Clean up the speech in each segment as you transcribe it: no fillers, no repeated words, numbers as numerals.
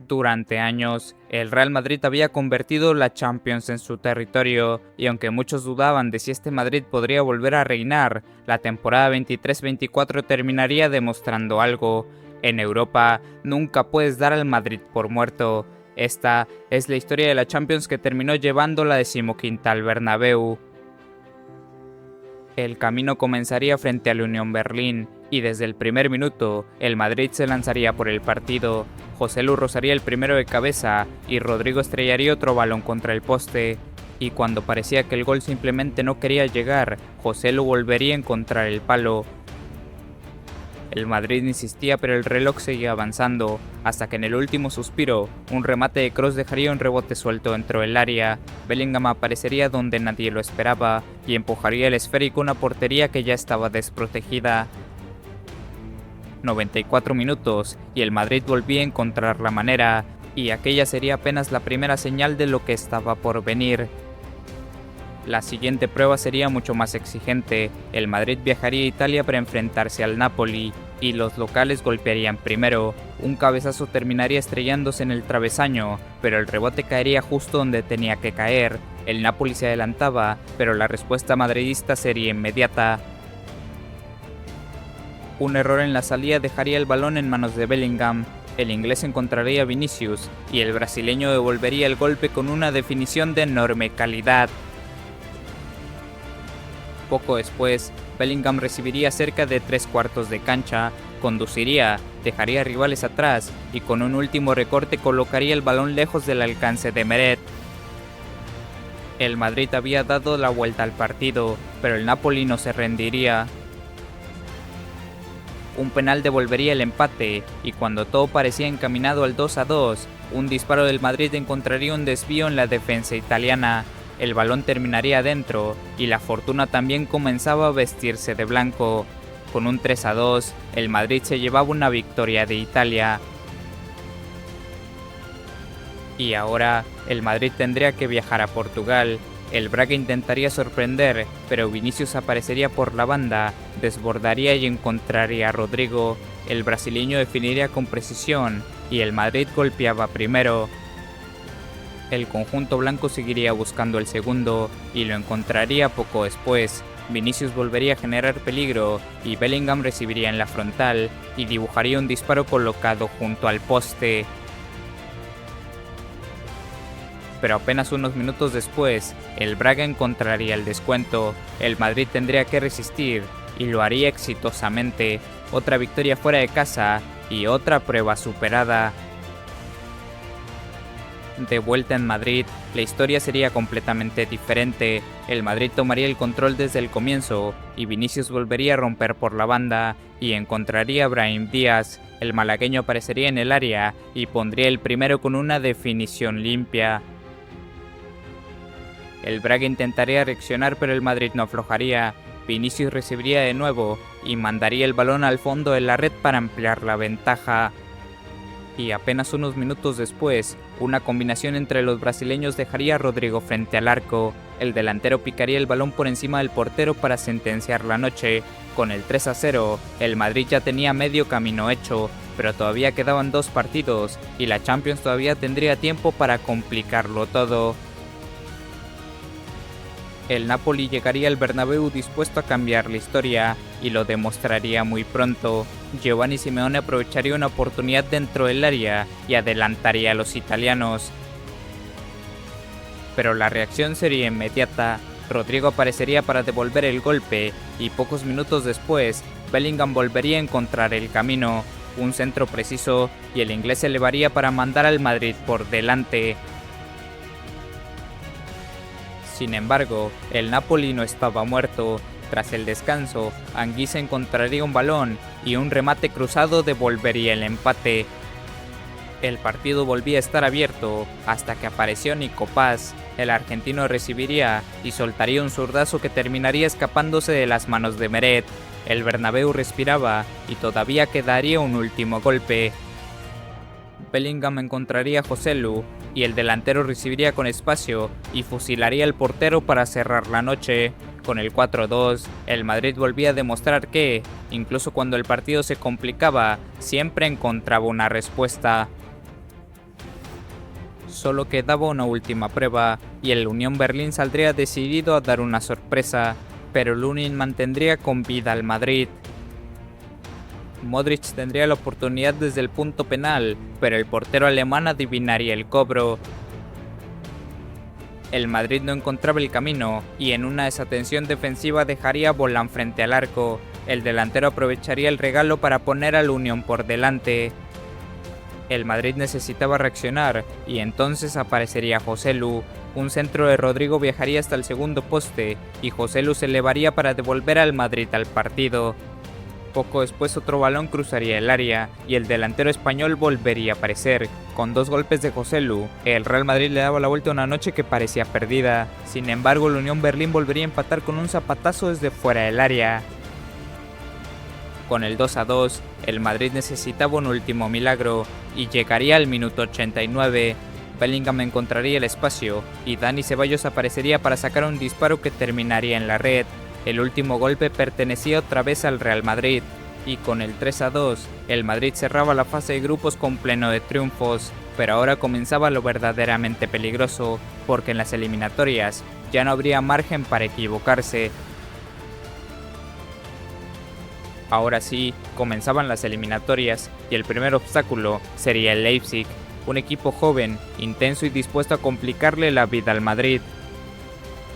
Durante años, el Real Madrid había convertido la Champions en su territorio, y aunque muchos dudaban de si este Madrid podría volver a reinar, la temporada 23-24 terminaría demostrando algo. En Europa, nunca puedes dar al Madrid por muerto. Esta es la historia de la Champions que terminó llevando la 15ª al Bernabéu. El camino comenzaría frente al Unión Berlín, y desde el primer minuto, el Madrid se lanzaría por el partido. Joselu rozaría el primero de cabeza, y Rodrigo estrellaría otro balón contra el poste. Y cuando parecía que el gol simplemente no quería llegar, Joselu volvería a encontrar el palo. El Madrid insistía, pero el reloj seguía avanzando, hasta que en el último suspiro, un remate de Kroos dejaría un rebote suelto dentro del área. Bellingham aparecería donde nadie lo esperaba, y empujaría el esférico a una portería que ya estaba desprotegida. 94 minutos, y el Madrid volvía a encontrar la manera, y aquella sería apenas la primera señal de lo que estaba por venir. La siguiente prueba sería mucho más exigente. El Madrid viajaría a Italia para enfrentarse al Napoli, y los locales golpearían primero. Un cabezazo terminaría estrellándose en el travesaño, pero el rebote caería justo donde tenía que caer. El Napoli se adelantaba, pero la respuesta madridista sería inmediata. Un error en la salida dejaría el balón en manos de Bellingham. El inglés encontraría a Vinicius, y el brasileño devolvería el golpe con una definición de enorme calidad. Poco después, Bellingham recibiría cerca de 3/4 de cancha, conduciría, dejaría rivales atrás, y con un último recorte colocaría el balón lejos del alcance de Meret. El Madrid había dado la vuelta al partido, pero el Napoli no se rendiría. Un penal devolvería el empate, y cuando todo parecía encaminado al 2-2, un disparo del Madrid encontraría un desvío en la defensa italiana. El balón terminaría adentro, y la fortuna también comenzaba a vestirse de blanco. Con un 3-2, el Madrid se llevaba una victoria de Italia. Y ahora, el Madrid tendría que viajar a Portugal. El Braga intentaría sorprender, pero Vinicius aparecería por la banda, desbordaría y encontraría a Rodrigo. El brasileño definiría con precisión, y el Madrid golpeaba primero. El conjunto blanco seguiría buscando el segundo, y lo encontraría poco después. Vinicius volvería a generar peligro, y Bellingham recibiría en la frontal, y dibujaría un disparo colocado junto al poste. Pero apenas unos minutos después, el Braga encontraría el descuento. El Madrid tendría que resistir, y lo haría exitosamente. Otra victoria fuera de casa, y otra prueba superada. De vuelta en Madrid, la historia sería completamente diferente. El Madrid tomaría el control desde el comienzo, y Vinicius volvería a romper por la banda, y encontraría a Brahim Díaz. El malagueño aparecería en el área, y pondría el primero con una definición limpia. El Braga intentaría reaccionar, pero el Madrid no aflojaría. Vinicius recibiría de nuevo, y mandaría el balón al fondo de la red para ampliar la ventaja. Y apenas unos minutos después, una combinación entre los brasileños dejaría a Rodrigo frente al arco. El delantero picaría el balón por encima del portero para sentenciar la noche. Con el 3-0, el Madrid ya tenía medio camino hecho, pero todavía quedaban 2 partidos, y la Champions todavía tendría tiempo para complicarlo todo. El Napoli llegaría al Bernabéu dispuesto a cambiar la historia, y lo demostraría muy pronto. Giovanni Simeone aprovecharía una oportunidad dentro del área y adelantaría a los italianos. Pero la reacción sería inmediata. Rodrigo aparecería para devolver el golpe, y pocos minutos después, Bellingham volvería a encontrar el camino. Un centro preciso, y el inglés se elevaría para mandar al Madrid por delante. Sin embargo, el Napoli no estaba muerto. Tras el descanso, Anguissa encontraría un balón, y un remate cruzado devolvería el empate. El partido volvía a estar abierto, hasta que apareció Nico Paz. El argentino recibiría, y soltaría un zurdazo que terminaría escapándose de las manos de Meret. El Bernabéu respiraba, y todavía quedaría un último golpe. Bellingham encontraría a Joselu, y el delantero recibiría con espacio y fusilaría al portero para cerrar la noche. Con el 4-2, el Madrid volvía a demostrar que, incluso cuando el partido se complicaba, siempre encontraba una respuesta. Solo quedaba una última prueba, y el Unión Berlín saldría decidido a dar una sorpresa, pero Lunin mantendría con vida al Madrid. Modric tendría la oportunidad desde el punto penal, pero el portero alemán adivinaría el cobro. El Madrid no encontraba el camino, y en una desatención defensiva dejaría a Volán frente al arco. El delantero aprovecharía el regalo para poner al Unión por delante. El Madrid necesitaba reaccionar, y entonces aparecería Joselu. Un centro de Rodrigo viajaría hasta el segundo poste, y Joselu se elevaría para devolver al Madrid al partido. Poco después otro balón cruzaría el área, y el delantero español volvería a aparecer. Con 2 golpes de Joselu, el Real Madrid le daba la vuelta a una noche que parecía perdida. Sin embargo, el Unión Berlín volvería a empatar con un zapatazo desde fuera del área. Con el 2-2, el Madrid necesitaba un último milagro, y llegaría al minuto 89. Bellingham encontraría el espacio, y Dani Ceballos aparecería para sacar un disparo que terminaría en la red. El último golpe pertenecía otra vez al Real Madrid, y con el 3-2, el Madrid cerraba la fase de grupos con pleno de triunfos, pero ahora comenzaba lo verdaderamente peligroso, porque en las eliminatorias ya no habría margen para equivocarse. Ahora sí, comenzaban las eliminatorias, y el primer obstáculo sería el Leipzig, un equipo joven, intenso y dispuesto a complicarle la vida al Madrid.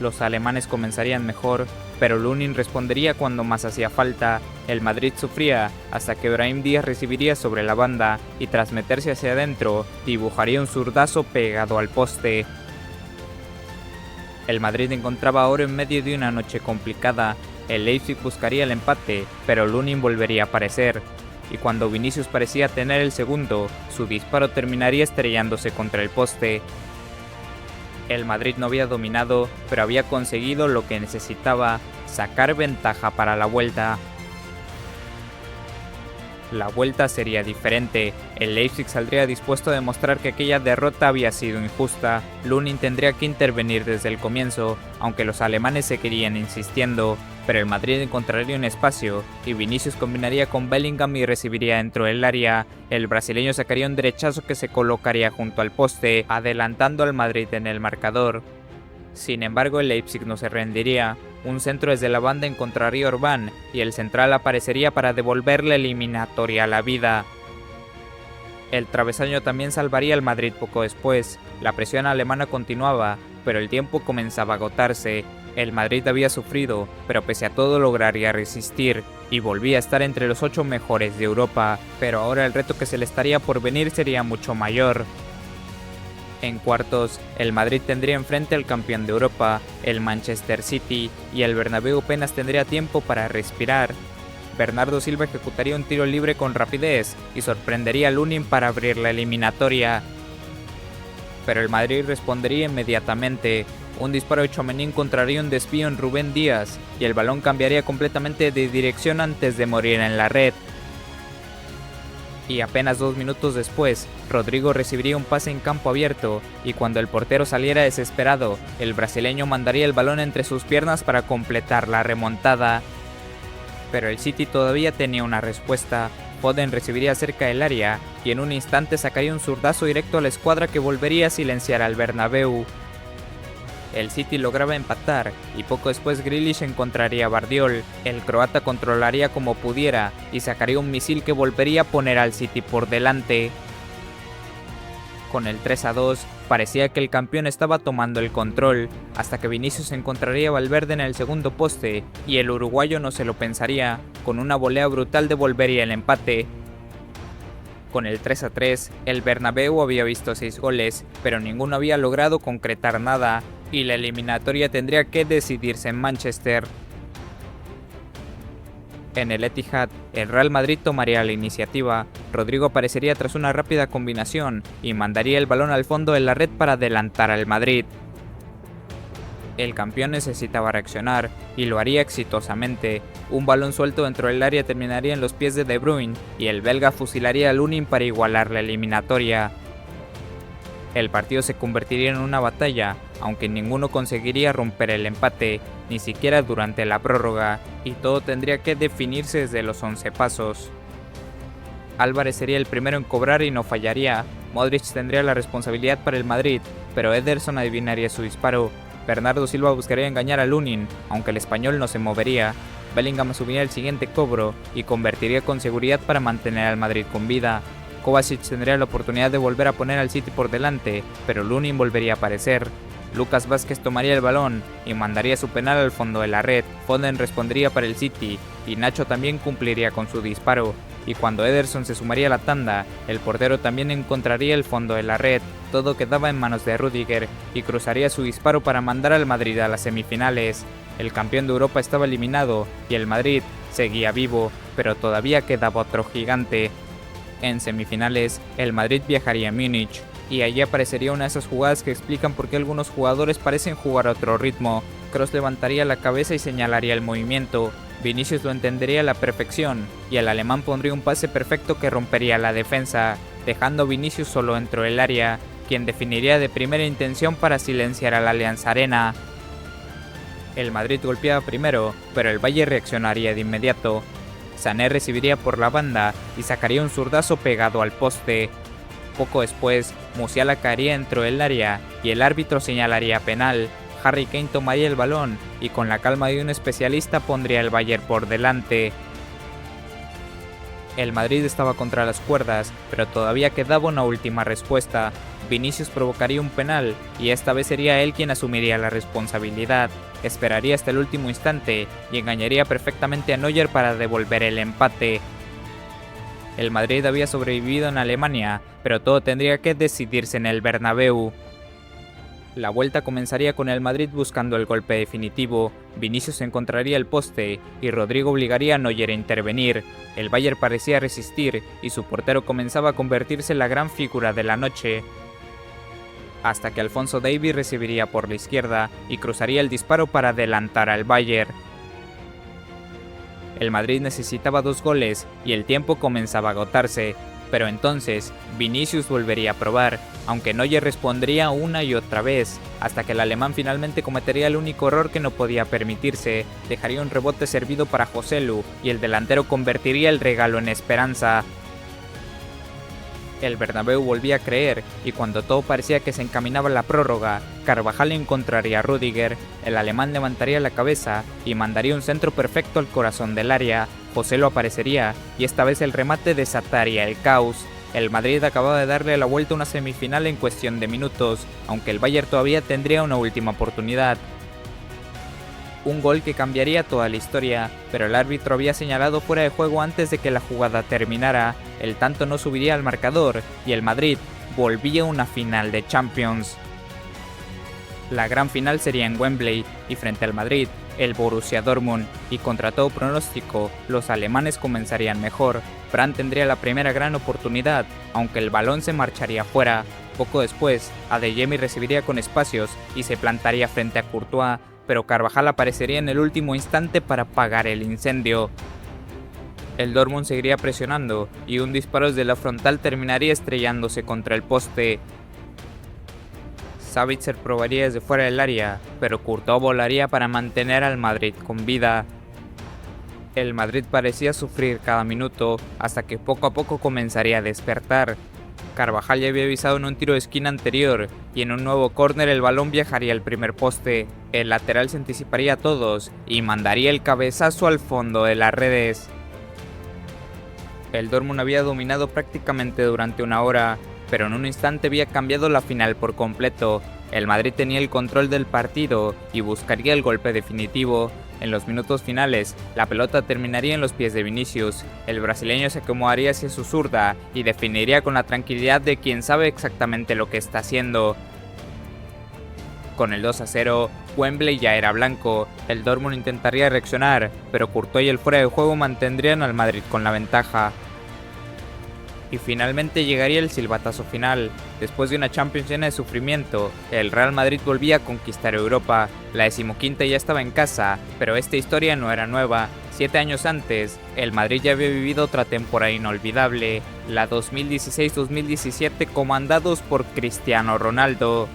Los alemanes comenzarían mejor, pero Lunin respondería cuando más hacía falta. El Madrid sufría hasta que Brahim Díaz recibiría sobre la banda y tras meterse hacia adentro, dibujaría un zurdazo pegado al poste. El Madrid encontraba ahora en medio de una noche complicada. El Leipzig buscaría el empate, pero Lunin volvería a aparecer. Y cuando Vinicius parecía tener el segundo, su disparo terminaría estrellándose contra el poste. El Madrid no había dominado, pero había conseguido lo que necesitaba, sacar ventaja para la vuelta. La vuelta sería diferente, el Leipzig saldría dispuesto a demostrar que aquella derrota había sido injusta. Lunin tendría que intervenir desde el comienzo, aunque los alemanes seguirían insistiendo, pero el Madrid encontraría un espacio, y Vinicius combinaría con Bellingham y recibiría dentro del área. El brasileño sacaría un derechazo que se colocaría junto al poste, adelantando al Madrid en el marcador. Sin embargo, el Leipzig no se rendiría. Un centro desde la banda encontraría a Orbán, y el central aparecería para devolver la eliminatoria a la vida. El travesaño también salvaría al Madrid poco después. La presión alemana continuaba, pero el tiempo comenzaba a agotarse. El Madrid había sufrido, pero pese a todo lograría resistir, y volvía a estar entre los 8 mejores de Europa, pero ahora el reto que se le estaría por venir sería mucho mayor. En cuartos, el Madrid tendría enfrente al campeón de Europa, el Manchester City, y el Bernabéu apenas tendría tiempo para respirar. Bernardo Silva ejecutaría un tiro libre con rapidez y sorprendería a Lunin para abrir la eliminatoria. Pero el Madrid respondería inmediatamente. Un disparo de Tchouaméni encontraría un desvío en Rubén Díaz, y el balón cambiaría completamente de dirección antes de morir en la red. Y apenas 2 minutos después, Rodrigo recibiría un pase en campo abierto, y cuando el portero saliera desesperado, el brasileño mandaría el balón entre sus piernas para completar la remontada. Pero el City todavía tenía una respuesta. Foden recibiría cerca del área, y en un instante sacaría un zurdazo directo a la escuadra que volvería a silenciar al Bernabéu. El City lograba empatar, y poco después Grealish encontraría a Bardiol. El croata controlaría como pudiera, y sacaría un misil que volvería a poner al City por delante. Con el 3-2, parecía que el campeón estaba tomando el control, hasta que Vinicius encontraría a Valverde en el segundo poste, y el uruguayo no se lo pensaría, con una volea brutal devolvería el empate. Con el 3-3, el Bernabéu había visto 6 goles, pero ninguno había logrado concretar nada, y la eliminatoria tendría que decidirse en Manchester. En el Etihad, el Real Madrid tomaría la iniciativa. Rodrigo aparecería tras una rápida combinación y mandaría el balón al fondo de la red para adelantar al Madrid. El campeón necesitaba reaccionar, y lo haría exitosamente. Un balón suelto dentro del área terminaría en los pies de De Bruyne, y el belga fusilaría a Lunin para igualar la eliminatoria. El partido se convertiría en una batalla, aunque ninguno conseguiría romper el empate, ni siquiera durante la prórroga, y todo tendría que definirse desde los 11 pasos. Álvarez sería el primero en cobrar y no fallaría. Modric tendría la responsabilidad para el Madrid, pero Ederson adivinaría su disparo. Bernardo Silva buscaría engañar a Lunin, aunque el español no se movería. Bellingham asumiría el siguiente cobro y convertiría con seguridad para mantener al Madrid con vida. Kovacic tendría la oportunidad de volver a poner al City por delante, pero Lunin volvería a aparecer. Lucas Vázquez tomaría el balón y mandaría su penal al fondo de la red. Foden respondería para el City y Nacho también cumpliría con su disparo. Y cuando Ederson se sumaría a la tanda, el portero también encontraría el fondo de la red. Todo quedaba en manos de Rüdiger y cruzaría su disparo para mandar al Madrid a las semifinales. El campeón de Europa estaba eliminado y el Madrid seguía vivo, pero todavía quedaba otro gigante. En semifinales, el Madrid viajaría a Múnich, y allí aparecería una de esas jugadas que explican por qué algunos jugadores parecen jugar a otro ritmo. Kroos levantaría la cabeza y señalaría el movimiento. Vinicius lo entendería a la perfección, y el alemán pondría un pase perfecto que rompería la defensa, dejando a Vinicius solo dentro del área, quien definiría de primera intención para silenciar al Allianz Arena. El Madrid golpeaba primero, pero el Bayern reaccionaría de inmediato. Sané recibiría por la banda y sacaría un zurdazo pegado al poste. Poco después, Musiala caería dentro del área y el árbitro señalaría penal. Harry Kane tomaría el balón y con la calma de un especialista pondría el Bayern por delante. El Madrid estaba contra las cuerdas, pero todavía quedaba una última respuesta. Vinicius provocaría un penal y esta vez sería él quien asumiría la responsabilidad. Esperaría hasta el último instante y engañaría perfectamente a Neuer para devolver el empate. El Madrid había sobrevivido en Alemania, pero todo tendría que decidirse en el Bernabéu. La vuelta comenzaría con el Madrid buscando el golpe definitivo. Vinicius encontraría el poste y Rodrigo obligaría a Neuer a intervenir. El Bayern parecía resistir y su portero comenzaba a convertirse en la gran figura de la noche. Hasta que Alphonso Davies recibiría por la izquierda y cruzaría el disparo para adelantar al Bayern. El Madrid necesitaba 2 goles y el tiempo comenzaba a agotarse, pero entonces Vinicius volvería a probar, aunque Neuer respondería una y otra vez, hasta que el alemán finalmente cometería el único error que no podía permitirse, dejaría un rebote servido para Joselu y el delantero convertiría el regalo en esperanza. El Bernabéu volvía a creer, y cuando todo parecía que se encaminaba a la prórroga, Carvajal encontraría a Rüdiger, el alemán levantaría la cabeza y mandaría un centro perfecto al corazón del área. Joselu aparecería, y esta vez el remate desataría el caos. El Madrid acababa de darle la vuelta a una semifinal en cuestión de minutos, aunque el Bayern todavía tendría una última oportunidad. Un gol que cambiaría toda la historia, pero el árbitro había señalado fuera de juego antes de que la jugada terminara. El tanto no subiría al marcador y el Madrid volvía a una final de Champions. La gran final sería en Wembley y frente al Madrid, el Borussia Dortmund, y contra todo pronóstico, los alemanes comenzarían mejor. Brandt tendría la primera gran oportunidad, aunque el balón se marcharía fuera. Poco después, Adeyemi recibiría con espacios y se plantaría frente a Courtois, pero Carvajal aparecería en el último instante para apagar el incendio. El Dortmund seguiría presionando y un disparo desde la frontal terminaría estrellándose contra el poste. Sabitzer probaría desde fuera del área, pero Courtois volaría para mantener al Madrid con vida. El Madrid parecía sufrir cada minuto hasta que poco a poco comenzaría a despertar. Carvajal ya había avisado en un tiro de esquina anterior y en un nuevo córner el balón viajaría al primer poste. El lateral se anticiparía a todos y mandaría el cabezazo al fondo de las redes. El Dortmund había dominado prácticamente durante una hora, pero en un instante había cambiado la final por completo. El Madrid tenía el control del partido y buscaría el golpe definitivo. En los minutos finales, la pelota terminaría en los pies de Vinicius. El brasileño se acomodaría hacia su zurda y definiría con la tranquilidad de quien sabe exactamente lo que está haciendo. Con el 2-0, Wembley ya era blanco. El Dortmund intentaría reaccionar, pero Courtois y el fuera de juego mantendrían al Madrid con la ventaja. Y finalmente llegaría el silbatazo final. Después de una Champions llena de sufrimiento, el Real Madrid volvía a conquistar Europa. La 15ª ya estaba en casa, pero esta historia no era nueva. 7 años antes, el Madrid ya había vivido otra temporada inolvidable, la 2016-2017, comandados por Cristiano Ronaldo.